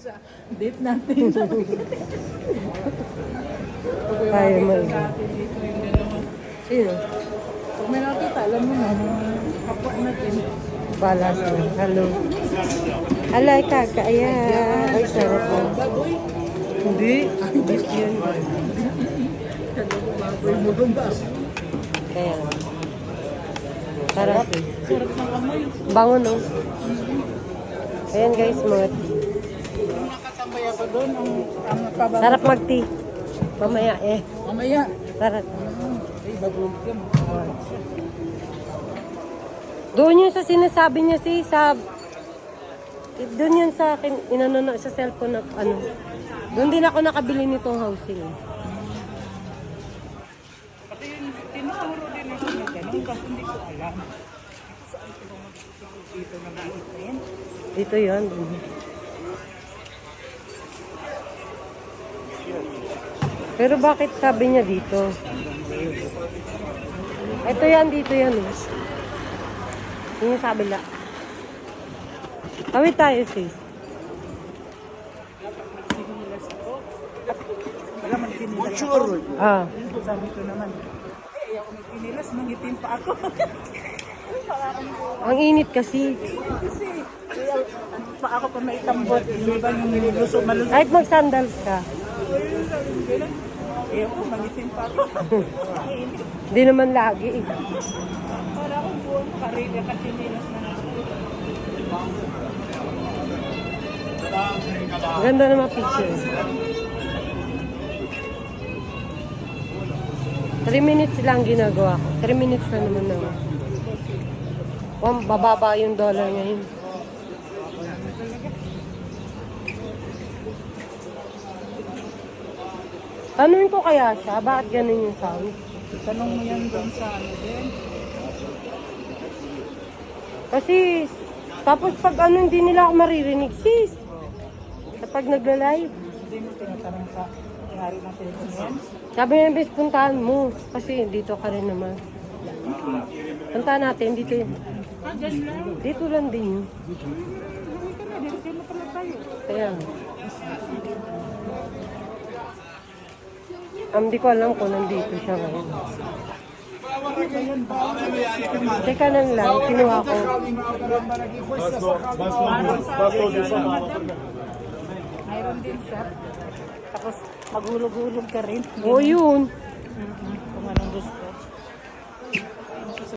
Sa date natin. Tayo may. Sino? Pag may nakita, alam mo na, kapwa natin. Balas na. Hello. Alay, kaka. Ayan. Ay, sarap po. Baboy. Hindi. Hindi yun. Baboy mo rin ba? Kaya. Sarap. Sarap ng amoy. Bango, no? Ayan, guys, mga Nung nakatambay ako doon, ang nakabago. sarap mag-tea. Mamaya, eh. Mamaya. Sarap. Ay, baboy ka mo. Doon yun sa sinasabi niya si Sab. Doon yun sa akin, inano na sa cellphone na ano. Doon din ako nakabili nitong housing. Pati yung tinuturo din ako na gano'n kasi hindi ko alam. Saan ko magtuturo dito na nakita yan? Dito yun. Pero bakit sabi niya dito? Ito yan, dito yan. Eh. Yung sabi la. Tawid tayo, sis. Sinilas ako. Wala man sinilas ako. Ah. Sabi ko naman, ay ako nagpinilas, mangitim pa ako. Ang init kasi. Kasi, kaya, ano pa ako pa may tambot, hindi ba yung niluso malusot? Kahit mag-sandals ka. Eh ako, mangitim pa ako. Hindi naman lagi. Para akong buong karila kasi nilas na ako. Ganda na mga picture. 3 minutes lang ginagawa ko. 3 minutes na naman na. Bababa yung dollar ngayon. Tanungin ko kaya siya, bakit ganun yung sound? Tanong mo yan doon sa ano din. Kasi, tapos pag ano, hindi nila ako maririnig, sis. Kapag nagla-live. Hindi mo tinatanong sa nangyari ng Pilipinas. Sabi niya, bes, puntahan mo. Kasi dito ka rin naman. Puntahan natin, dito yun. Ah, dyan lang. Dito lang din yun. Hindi ka na, dito na pala tayo. Kaya, hindi ko alam kung nandito siya ngayon. Teka lang, kinuha ko. Mayroon din siya. Tapos, maghulog-hulog ka rin. Oo, yun. Kung anong gusto.